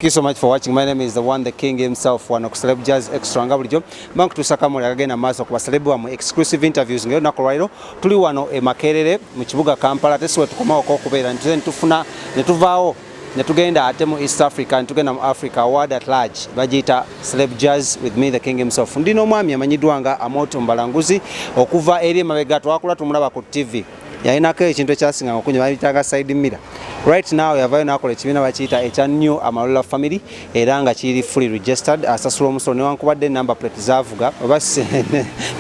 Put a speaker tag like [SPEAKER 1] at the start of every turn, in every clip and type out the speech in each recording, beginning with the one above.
[SPEAKER 1] Thank you so much for watching. My name is the one, the king himself, one of Celeb Jazz Extra ngabulijo. Bank tusaka muli agenda maso ku baselebu mu exclusive interviews ngero nakolwairo tuli wano e Makerere mu kibuga Kampala tesiwe tukomawo ko kubeera ntufuna ne tuvaawo ne tugenda ate mu East Africa ntugenda mu Africa wide at large bajita Celeb Jazz with me the king himself. Ndino mwami amanyidwanga Amoto Mbalanguzi okuva eri mabega twakula tumulaba ku TV. Yainako ekintu ekyasinga okunywa bayitaga side mirror. Right now yavayo nakola ekibiina bakiyita ekya New Amalula Family era nga kiri fully registered asasula omusolo newankubadde number plate zavuga oba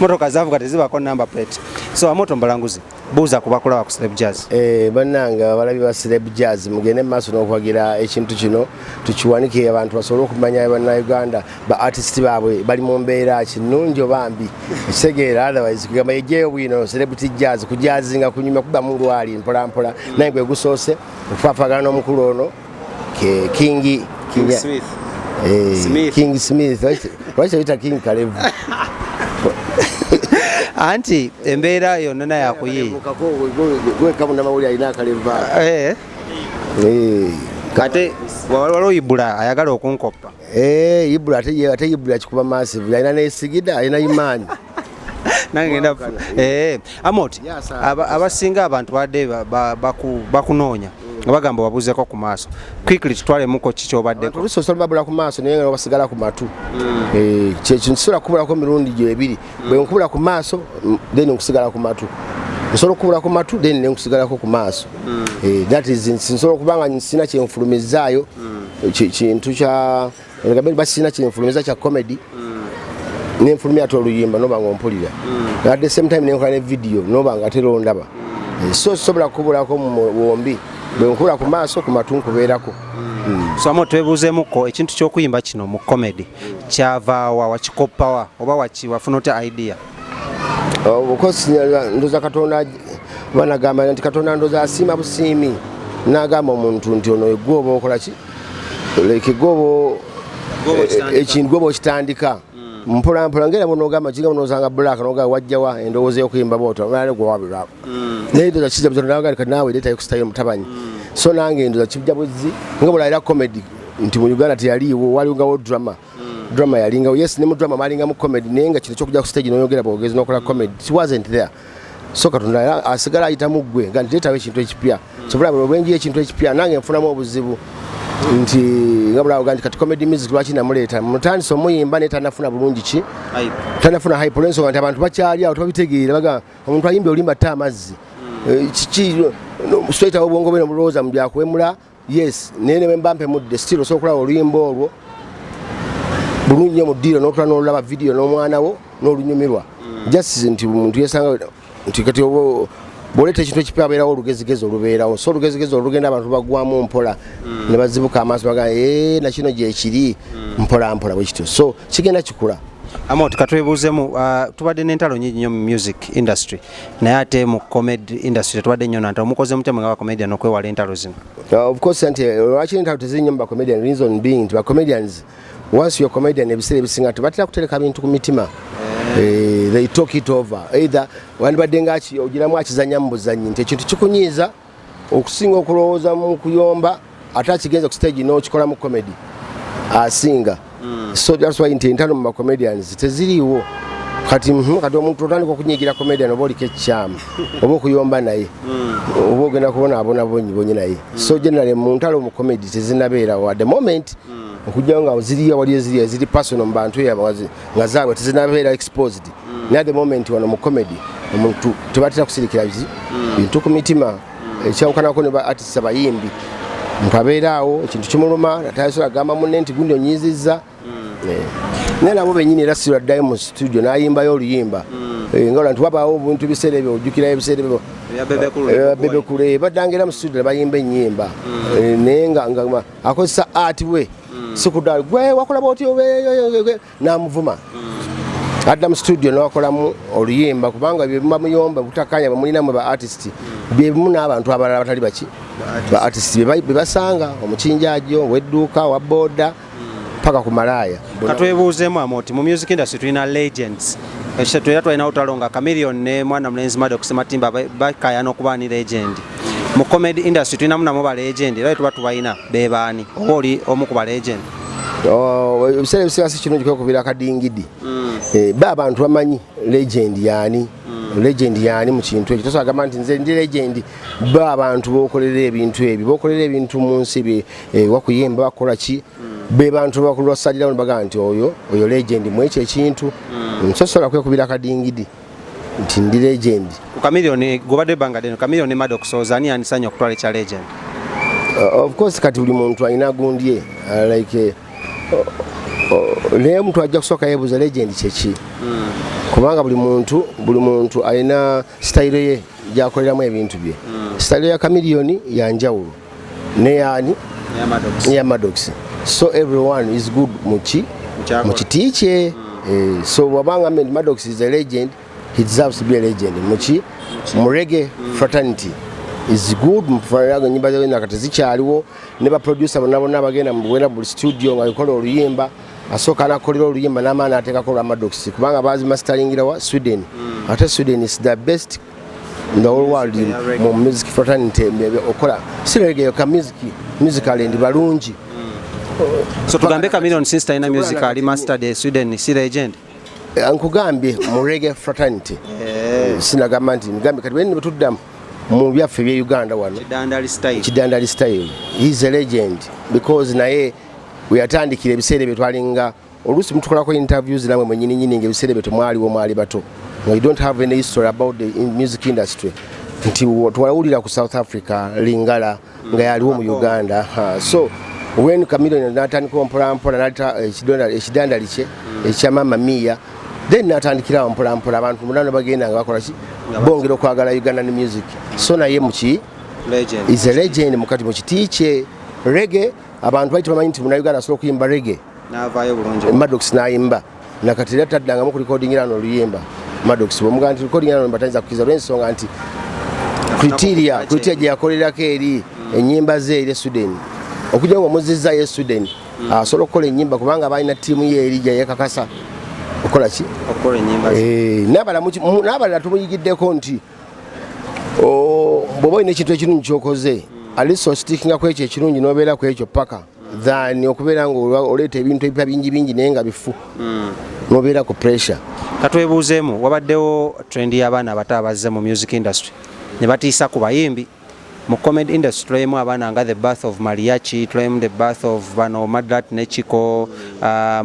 [SPEAKER 1] motoka zavuga tezibako number plate. So Amoto Mbalanguzi buuza kubakulaba ku Celeb Jazz.
[SPEAKER 2] Bannanga abalabi ba Celeb Jazz mugende maaso n'okwagira ekintu kino tukiwanike abantu basobole okumanya bannayuganda ba artist baabwe bali mu mbeera kinungi obambi ekisegeera otherwise kugamba yejeyo bwino Celebrity Jazz kujazinga kunyuma kuba mu lwali mpola naye gwe gusoose okufafagana n'omukulu ono King
[SPEAKER 1] Smith.
[SPEAKER 2] King Smith wachita King Kalevu
[SPEAKER 1] Anti embeera yonna naye akuyi
[SPEAKER 2] gwe kabuna mawuli alina Kalevu
[SPEAKER 1] kate waliwo Ibula ayagala okunkoppa
[SPEAKER 2] Ibula ate Ibula kikuba massive alina nesigida alina imani
[SPEAKER 1] nangenda Amot abasinga abantu badde bakunoonya bagamba babuzeko ku maaso quickly tutwale muko kichobaddeko
[SPEAKER 2] tulisosola babula ku maaso naye nga basigala ku matu kyekyo kubula ko mirundi gye ebiri bwe nkubula ku maaso then nkusigala ku matu nsobola kubula ku matu then ne nkusigalako ku maaso that is nsobola kubanga nsina kyenfulumizaayo kintu kya ngabe basina kyenfulumiza kya comedy nenfulumya to oluyimba noba ngompulira at the same time nenkola ne video noba nga tero ndaba so sobola kubulako mu wombi bwe nkubula ku maaso ku matu nkubeerako.
[SPEAKER 1] So Amoto twebuuzeemuko ekintu ky'okuyimba kino mu comedy kyavaawa wakikoppawa oba wafuna otya idea?
[SPEAKER 2] Because ndoza Katonda banagamba nti Katonda ndoza asima busiimi nagamba omuntu nti ono egwobo okola ki ekigobo ekingobo kitandika mpola ngera bonogamba kinga bonozanga black noga wajjawa endowooza y'okuyimba boto nale gwabira naye ndoza kiza bitono naga nawe leta yokustayo mutabanyi so nange ndoza kibja buzi nga bulaira comedy nti mu Uganda tiyaliwo waliwo drama yalinga yes ne mu drama malinga mu comedy nenga kino kyokujja ku stage noyogera bogezi nokola comedy it wasn't there so Katonda asigala ayita mugwe nga ndeta ekintu ekipya so bula bwenji ekintu ekipya nange nfunamu obuzibu nti ngabula uganji kati comedy music lwachi namuleta mutani so muyimba neta nafuna bulungi ki tanafuna hype lenso nti abantu bakyali awo tobitegeera baga omuntu ayimbe olimba tamazzi kiki straight awo bongo beno buloza mu byakwemula yes nene mbampe mudde still so kula oluyimbo olwo bulungi mu diro nokula nolaba video n'omwana wo n'olunyumirwa just nti umuntu yesanga nti kati obo boleta ekintu ekipyabeerawo olugezigezi olubeerawo so olugezigezi olugenda abantu bagwamu mpola ne bazibuka amaaso baga na kino gye kiri mpola bwe kityo so kigenda kikula.
[SPEAKER 1] Amoto katwebuuzemu tubadde n'entalo nyingi nnyo mu music industry naye ate mu comedy industry tubadde nnyo nantalo mukoze mutya mwe nga comedian okwewala entalo zino?
[SPEAKER 2] Of course lwaki entalo teziri nnyo mu comedian reason being nti comedians once you're comedian ebiseera ebisinga tebatera kutereka bintu ku mitima they talk it over either wandibadde ngaki ogiramu akizanya mu buzanyi nti ekintu kikunyiiza okusinga okulowooza mu kuyomba ate akigenza ku stage n'okikola mu comedy asinga so that's why nti entalo mu comedians teziriiwo kati omuntu otandika okunyiigira comedian oba oliko ekikyamu oba okuyomba naye oba ogenda kubona bonyi naye so generally mu ntalo mu comedy tezinabeerawo at the moment okujja nga wali ziri personal mu bantu nga zaabwe tezinabeera exposed at the moment wano mu comedy omuntu tebatera kusirikira bintu ku mitima ekyawukanako ne ba artists abayimbi omuntu abeeraawo ekintu kimuluma atasobola agamba munne nti gundi onyizizza naye nabo bennyini era sirwa ddayo mu studio n'ayimbayo oluyimba nga nti wabaawo bintu biseera ebyo ojjukirayo ebiseera ebyo bebekule baddangira mu studio ne bayimba ennyimba naye nga akozesa art we sikudala gwe wakolaba otyo namuvuma adda mu studio n'awakolamu oluyimba kubanga byebimu muyomba butakanya bamulinamu ba artist byebimu n'abantu abalala batali baki ba artist bebasanga omukinjaajo wedduuka wa boda paka ku malaaya.
[SPEAKER 1] Katwebuuzeemu Amoti mu music industry tulina legends era tulina otalonga Chameleone ne mwana mulenzi Maddox Matimba bakayana okuba ni legend mu comedy industry tulina munamu ba legend era tuba tubayina bebaani oli omu ku ba legend
[SPEAKER 2] ebiseera ebisinga si kirungi kwekubira akadingidi ba abantu bamanyi legend yaani mu kintu ekyo tosobola gamba nti nze ndi legend ba abantu bokolera ebintu mu nsi wakuyimba bakola ki be bantu bakulwasalirawo nebagaa nti oyo legend mwekyo ekintu nsosobola kwekubira akadingidi nti ndi legend
[SPEAKER 1] ku Chameleone gobadde banga deno Chameleone Maddox ozani anisanya okutwala ekya legend
[SPEAKER 2] of course kati buli muntu alina gundye like naye omuntu ajja kusooka yeebuuza legend kyeki kubanga buli muntu alina style ye gyakoleramu ebintu bye style ya Chameleone yanjawulo neyani ya Maddox so everyone is good mu kiti kye so wabanga Maddox is a legend, he deserves to be a legend mu reggae fraternity is good mufanaga nyimba ze nakati zikyaliwo ne ba producer bonabona bagenda mu buli studio nga yukola oluyimba asoka nakolera oluyimba n'amaana ateekako lwa Maddox kubanga bazi masteringira wa Sweden ate Sweden is the best in the whole world mu music fraternity okola si reggae ka musical and balungi
[SPEAKER 1] so tugambe Chameleone since taina musical mastered Sweden si legend
[SPEAKER 2] ankugambye mu reggae fraternity sinagamba nti ngambe kati bwe tutuddamu mu byaffe bya Uganda wano Kidandali style he is a legend because naye yatandikira ebiseera bye twalinga oluusi mutukolako interviews namwe mwennyini ebiseera bye temwaliwo mwali bato we don't have any history about the music industry nti twawulira ku South Africa Lingala nga yaliwo mu Uganda so when Chameleone natandika mpolampola naleta ekidandali kye ekya Mama Mia then natandikira mpolampola abantu munano bagenda nga bakola ki bongera okwagala Uganda ne music so naye muki
[SPEAKER 1] legend
[SPEAKER 2] is a legend mukati mu kiti kye reggae abantu baita bamanyi nti Uganda asobola okuyimba reggae
[SPEAKER 1] n'avaayo bulungi
[SPEAKER 2] Maddox n'ayimba nakati era taddangamu ku recording ano oluyimba Maddox bw'omugaa nti recording ano batanyiza kukiza olw'ensonga nti criteria gye yakolerako eri ennyimba ze eri Sweden okujja nga muzizza ye Sweden asobola okukola ennyimba kubanga balina ttiimu ye eri gye yeekakasa okola ki
[SPEAKER 1] okukola ennyimba
[SPEAKER 2] n'abalala tumuyigiddeko nti bw'oba olina ekintu ekirungi ky'okoze aliso stickinga ku ekyo ekirungi n'obeera ku ekyo paka than okubeera nga oleeta ebintu ebipya bingi naye nga bifu n'obeera ku pressure.
[SPEAKER 1] Katwebuuzeemu wabaddewo trend y'abaana abato abazze mu music industry ne batiisa ku bayimbi mu comedy industry tulemu abaana nga the birth of Mariachi, tulemu the birth of bano Madrat ne Chiko,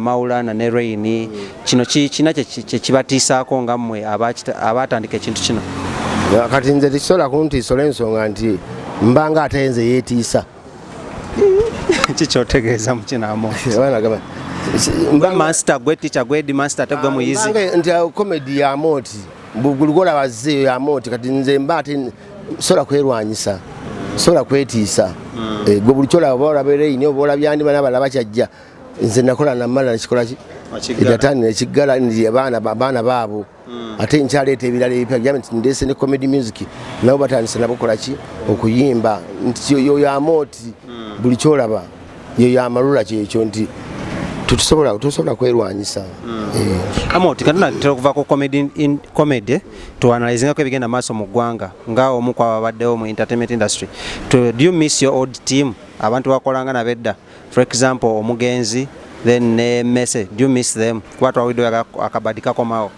[SPEAKER 1] Maulana ne Raini. Kino kina kye kibatiisaako nga mmwe abatandika ekintu kino?
[SPEAKER 2] Kati nze tekisobola kuntiisa olw'ensonga nti mbanga ate nze yeetiisa.
[SPEAKER 1] Kikyotegeeza mu kinaamu master gwe teacher gwe master tegwe muyizi
[SPEAKER 2] nti comedy ya moti bugulugola bazze ya moti kati nze mbate sola kwerwanyisa sola kwetiisa gwe buli kyola oba bereyini oba olabyandi bana balaba kyajja nze nakola namala nekikola ki ekyatani ekigala ndi abaana baabo ate nkyaleeta ebirala ebipya gyame nti ndeese ne comedy music nabo batandise nabo kola ki okuyimba nti yo ya moti buli kyolaba yo ya marula kyekyo nti tusobola kwerwanyisa
[SPEAKER 1] Amoti katuna okuva ku comedy tuanalizingako ebigenda maaso mu ggwanga nga omu kwa babaddewo mu entertainment industry. Do you miss your old team abantu bakolanga nabedda, for example Omugenzi then ne Mese, do you miss them kuba twawulidde akabadika komawo?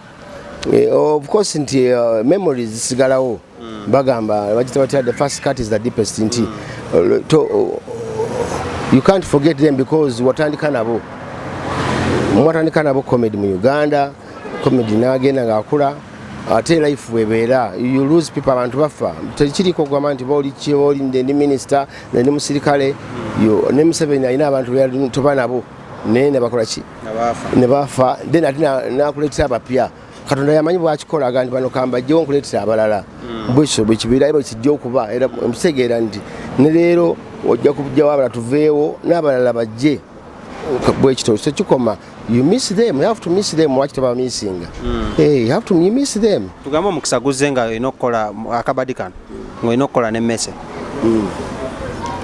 [SPEAKER 2] Of course nti memories zisigalawo bagamba bagita the first cut is the deepest nti you can't forget them because watandika nabo mwatandika nabo comedy mu Uganda comedy nagenda ngakula ate life webeera you lose people abantu bafa tekiriko gwama nti boli chioli ndi minister ndi musirikale yo ne Museveni alina abantu bali toba nabo nene bakola ki ne bafa then atina nakuletera abapya Katonda yamanyi bwakikola agandi bano kamba jjo nkuletera abalala bwiso bwekibira ebo kijjo okuba era musegeera ndi ne leero ojja kubujjawo abala tuveewo n'abalala bajje bwekito so kikoma you miss them, you have to miss them watch taba missing you have to miss them
[SPEAKER 1] tugamba omukisa guzenga inokola akabadikano ngo inokola ne Mese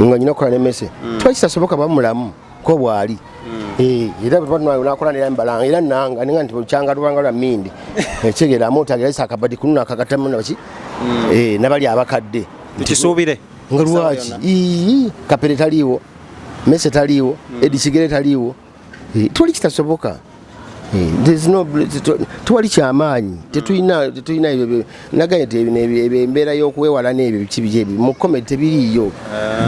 [SPEAKER 2] ngo inokola ne Mese twakisasoboka bamulamu ko bwali era bwatwana nakola ne mbalanga era nanga ninga nti cyanga rwanga mindi ekigera amota gerisa akabadi kununa akagatamu nabaki nabali abakadde
[SPEAKER 1] tukisuubire
[SPEAKER 2] nga lwaki Kapere taliwo Mese taliwo Edi Kigere taliwo tuli kitasoboka there's no twali kyamaanyi tetulina ebyo nagaye embeera y'okwewala n'ebyo kibi ebyo mu comedy tebiriyo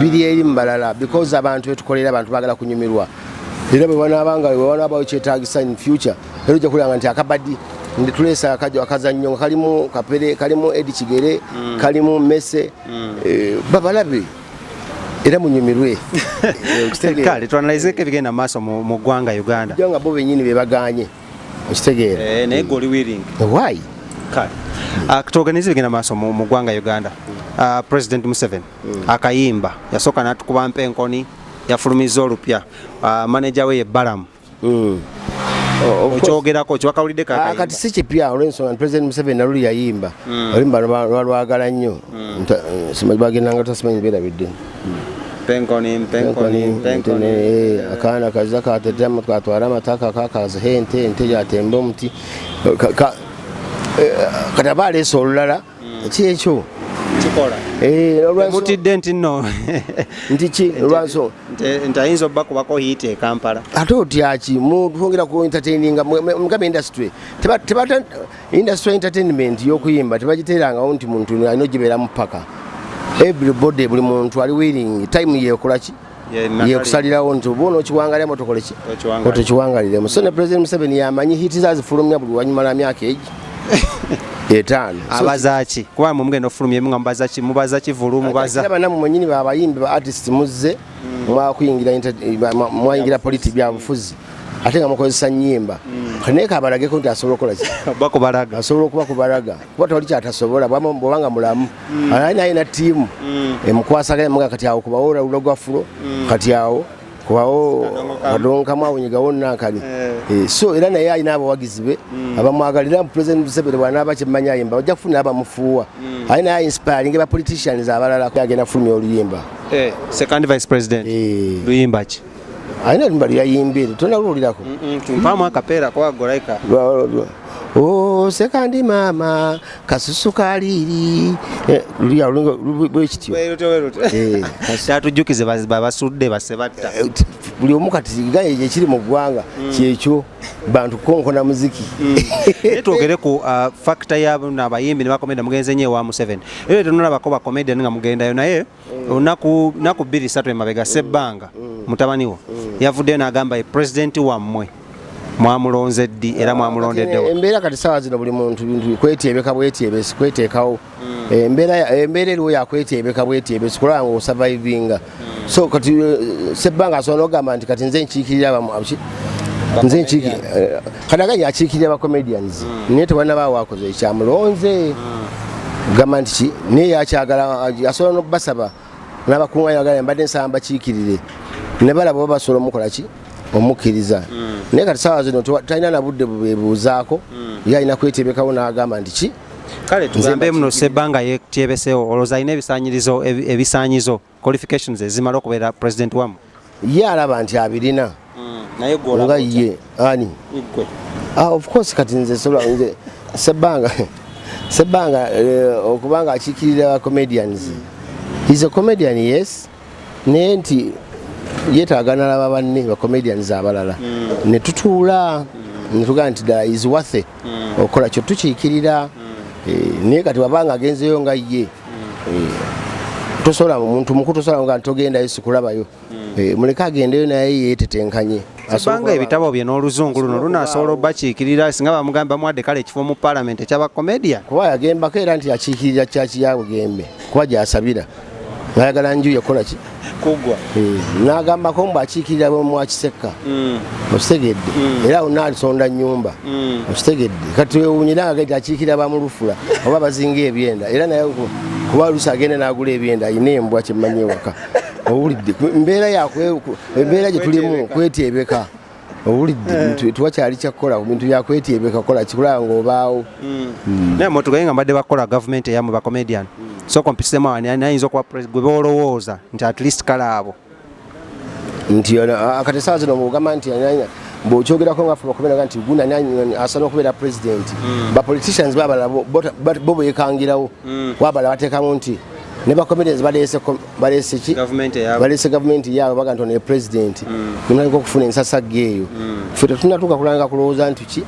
[SPEAKER 2] biri eri mbalala because abantu betukolera abantu bagala kunyumirwa era bwe wanaaba kyetaagisa in future era ojja kulanga nti akabadi tulesa akazannyo nga kalimu Kapere kalimu Edi Kigere kalimu Mese babalabe era munyumirwe
[SPEAKER 1] kale twanalizeko ebigenda maaso mu ggwanga Uganda
[SPEAKER 2] nga bo bennyini be baganye okitegeera
[SPEAKER 1] naye goli willing
[SPEAKER 2] why
[SPEAKER 1] kale tuorganize ebigenda maaso mu ggwanga Uganda President Museveni akayimba yasooka n'atukuba mpenkoni yafulumiza olupya manager we ye Balamu okyogerako kiwakawulidde
[SPEAKER 2] kati si kipya olw'ensonga President Museveni naluli yayimba oluyimba lwalwagala nnyo bagendanga tasimanyi beerabidde
[SPEAKER 1] penkoni
[SPEAKER 2] akaana kaza katetema katwala amataka kakaziho ente yatemba omuti kati aba aleesa olulala kyekyo
[SPEAKER 1] kikola mutidde nti nno
[SPEAKER 2] nti ki olwanso
[SPEAKER 1] nti ayinza obbakubako hiiti e Kampala
[SPEAKER 2] ate otyaki twongera ku entertaininga mugambe industry industry entertainment y'okuyimba tebagiteerangawo nti muntu alina ogibeeramu paka everybody buli muntu ali willing time yeekolaki yekusalirawo nti oba onookiwangaliramu tokoleki otokiwangaliremu so ne President Museveni yamanyi hiiti zazifulumya buli wanyuma la myaka egi 5
[SPEAKER 1] abazaki kuba mugenda ofulumya nga mubaza kivulu mubaza
[SPEAKER 2] banamu mwenyini babayimbi ba artist muzze mwayingira politi byabufuzi ate nga mukozesa nnyimba naye kabalageko nti asobola okukola ki asobola okuba kubalaga kuba tewali kyatasobola bwobanga mulamu alina ttiimu emukwasaganya muga kati awo kubawo olawulo gwa fulo kati awo kubawo kadonkamu awonyegawo nankani so era naye alina abawagizi be abamwagalira President Museveni bwanaaba kyemmanya ayimba ojja kufunira abamufuuwa alina inspiring ba politicians abalala agenda fulumya oluyimba
[SPEAKER 1] second vice president luyimba ki
[SPEAKER 2] alina lumba lyayimbire tonalulirako
[SPEAKER 1] mpamu akapeera kwagolaika
[SPEAKER 2] sekandi mama kasusu kaliri bwekityo
[SPEAKER 1] kyatujjukize babasudde basebatta
[SPEAKER 2] buli omu kati gaye ekiri mu ggwanga kyekyo bantu konkona muziki
[SPEAKER 1] twogere ku factor y'abayimbi ne bakomeda mugenze nnyo ewa Museveni era tonalabako bakomedian nga mugendayo naye olunaku 2-3 emabega Ssebbanga mutabaniwo yavuddeyo n'agamba president wammwe mwamulonze ddi era mwamulondeddewo
[SPEAKER 2] embeera kati sawa zino buli muntu bintu kwetyebeka bwetyebesi kweteekawo embeera eriwo yakwetyebeka bwetyebesi kulaba nga osurvivinga so kati Ssebbanga asobola n'okugamba nti kati nze nkiikirira kati aganya akiikirira abacomedians naye tewalina wakoze ekyamulonze gamba nti ki naye yakyagala asobola n'okubasaba n'abakungaanya bagala mbadde nsaba bakiikirire ne balaba oba basobola omukola ki omukkiriza naye kati sawa zino talina na budde bubeebuuzaako ye alina kwetyebekawo n'agamba nti ki
[SPEAKER 1] kale tugambe muno Ssebbanga yetyebesewo olowooza alina ebisaanyizo qualifications ezimala okubeera president wamu
[SPEAKER 2] ye alaba nti abirina
[SPEAKER 1] naye
[SPEAKER 2] nga ye ani of course kati nze Ssebbanga okubanga akiikirira aba comedians is a comedian yes naye nti yeetaaga nalaba banne ba comedians abalala ne tutuula ne tugamba nti ddala is worth it okola kyo tukiikirira naye kati wabanga agenzeyo nga ye tosobola muntu mukulu tosobola nga togenda Yesu kulabayo muleke agendeyo naye yeetetenkanye
[SPEAKER 1] Ssebbanga ebitabo bye n'oluzungu luno lunaasobola obbakiikirira singa bamugamba mwadde kale ekifo mu parliament eky'abakomedian
[SPEAKER 2] kuba yagembako era nti yakiikirira kyaki yabugembe kuba gyasabira ayagala nju yakola ki
[SPEAKER 1] kugwa
[SPEAKER 2] n'agambako mbu akiikirira bwemwakisekka okitegedde era onaalisonda nnyumba okitegedde kati wewunyira nga akiikirira bamulufula oba bazinga ebyenda era naye kuba lusi agenda n'agula ebyenda ayina embwa kyemmanyi ewaka owulidde embeera gye tulimu kwetyebeka owulidde tuwakyali kyakukola ku bintu byakwetyebeka kola kikulaba ng'obaawo
[SPEAKER 1] naye motugaye nga mbadde bakola gavumenti eyamwe bacomedian so kompisemu ayinza okuba gwe boolowooza nti at least kale abo
[SPEAKER 2] nti kati sawa zino mugamba nti bw'okyogerako nga ffe bakomera nti gunani asobola okubeera president ba politicians babalala bo beekangirawo wabala bateekamu nti ne ba comedians balese ki government yaabwe baga nti ono president nimulanga okufuna ensasagge eyo ffe tetunatuuka kulanga kulowooza nti ki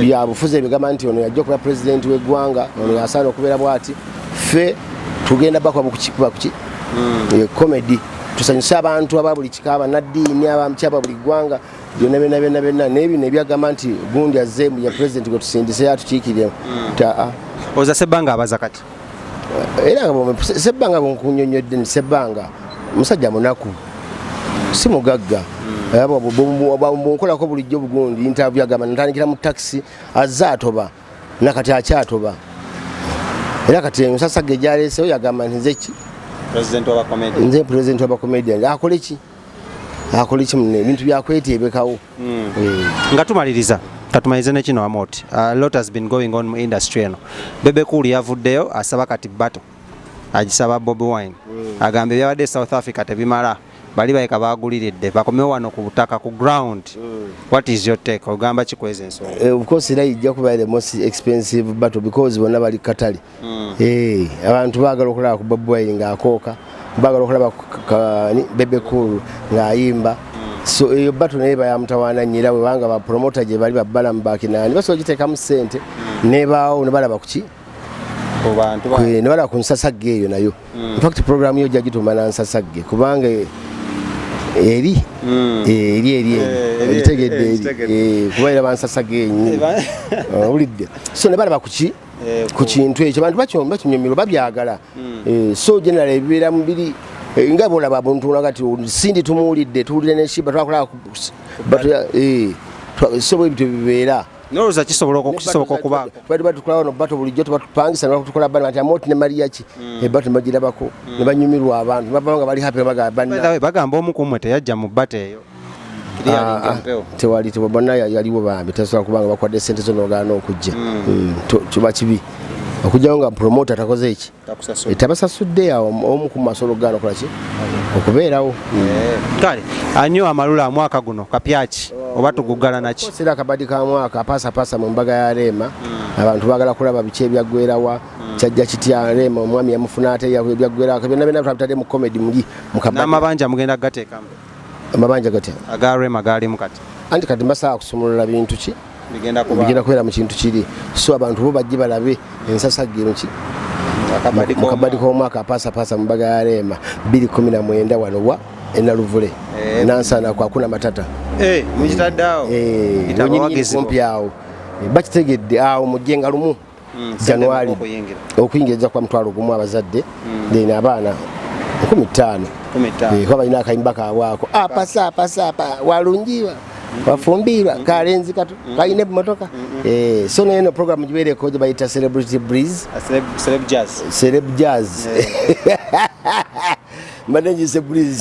[SPEAKER 2] byabufuze bigamba nti ono yajja okuba president w'eggwanga ono yasaana okubeera bw'ati ffe tugenda bakuba kuba kuki comedy tusanyusa abantu aba buli kika abanaddiini abamukyaba buli ggwanga byonna byonna n'ebino ebyagamba nti gundi azze ya president gwe tusindise atukiikiremu
[SPEAKER 1] oza Ssebbanga abaza kati
[SPEAKER 2] era Ssebbanga bwenkunyonyodde nti Ssebbanga musajja munaku si mugagga bwonkolako bulijjo bugundi interview agamba ntandikira mu taxi azze atoba nakati akyatoba era kati ensasagge gyaleesewo yagamba nti nze ki nze president waba comedian akole ki munne ebintu byakweteebekawo
[SPEAKER 1] nga tumaliriza katumalirize ne kino Amoti a lot has been going on mu industry eno Bebe Cool yavuddeyo asaba kati battle agisaba Bobi Wine agamba ebyabadde South Africa tebimala bali bayika baguliridde bakomewo wano ku butaka ku ground what is your take ogamba kikweza ensonga
[SPEAKER 2] of course era ijja kuba the most expensive battle because bonna bali Katali abantu baagala okulaba ku Bobi Wine ng'akooka baagala okulaba Bebe Cool ng'ayimba so eyo battle naye bayamutawaana nnyira bwe banga ba promoter gye bali babbala mu bakinani basobola giteekamu ssente nebaawo ne balaba ku ki ne balaba ku nsasagge eyo nayo in fact program yo jja gituma na nsasagge kubanga eri tegedde kubaira bansasagge enyi ulidde so ne balaba ku ki ku kintu ekyo bantu bakinyumirwa babyagala so general ebibeera mu biri nga bolaba buntu ngati sindi tumuulidde tuwulire n'eshiba twakola so bwe bityo bibeera
[SPEAKER 1] noloza kisobola okuba
[SPEAKER 2] bali tukola no bato bulijjo tupangisa n'okutukola bana ati Amoti ne Maria ki bato bagirabako ne banyumirwa abantu babanga bali happy
[SPEAKER 1] bagamba omu kumwe teyajja mu bato eyo
[SPEAKER 2] tewali tebona yaliwo bambi tasobola kubanga bakwadde sente zo n'ogaana okujja kiba kibi okujjawo nga promoter takoze eki tabasasudde awo omu ku masolo gaano kola ki okubeerawo
[SPEAKER 1] kale anyo amalula mwaka guno kapyaki oba tuguggala naki
[SPEAKER 2] sira akabadi ka mwaka paasa mu mbaga ya Rema abantu baagala kulaba biki ebyaggwerawa kyajja kitya Rema omwami yamufuna ate ebyaggwerawa byonna twabitadde mu comedy muli
[SPEAKER 1] n'amabanja mugenda gateekamu
[SPEAKER 2] amabanja gatya
[SPEAKER 1] aga Rema gaali mukati
[SPEAKER 2] anti kati mbasaa kusumulula bintu ki
[SPEAKER 1] bigenda
[SPEAKER 2] kubeera mu kintu kiri so abantu bo bajje balabe ensasagge ki akabadi k'omwaka paasa mu mbaga ya Rema 2019 wano wa enaluvule nansana kwakuna matata
[SPEAKER 1] mukitadde awo
[SPEAKER 2] kumpi awo bakitegedde awo mujjenga lumu January okuyingira kwa mutwalo gumu abazadde then abaana 15 kwa balina akayimba kaabwako pasa walungiwa wafumbirwa kalenzi katu kaine motoka so neno program gibereko je bayita Celebrity Breeze Celeb Jazz Manage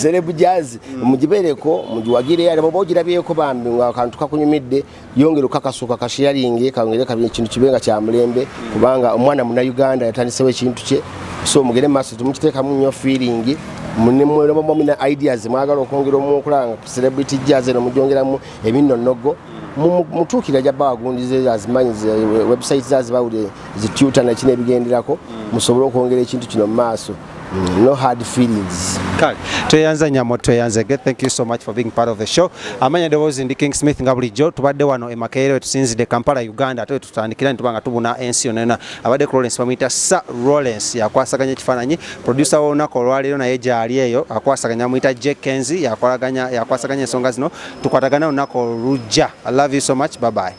[SPEAKER 2] Celeb Jazz mugibereko mugiwagire yale bobo girabyeko bambi nga kantu kakunyumidde yongero kakasuka kashiyalinge kangere kabye kintu kibenga kya mulembe kubanga omwana muna Uganda yatandisewe kintu kye so mugere maso tumukiteka munyo feeling muna ideas mwagala okwongera omukulanga Celebrity Jazz no mujongeramu ebinnonogo mutukira jaba agundize azimanyize website zazibawule zituta na kine bigenderako musobola okwongera ekintu kino maaso no hard feelings
[SPEAKER 1] kale tweyanza nyamo tweyanzege thank you so much for being part of the show amanya Devozi ndi King Smith ngabulijjo tubadde wano e Makerere tusinzide Kampala Uganda ate tutandikira ntubanga tubuna ensi yonna abadde Lawrence bamuyita Sir Lawrence yakwasaganya ekifaananyi producer w'olunaku olwaleero naye gyali eyo akwasaganya muyita Jack Kenzi yakwasaganya ensonga zino tukwatagana olunaku olujja I love you so much bye bye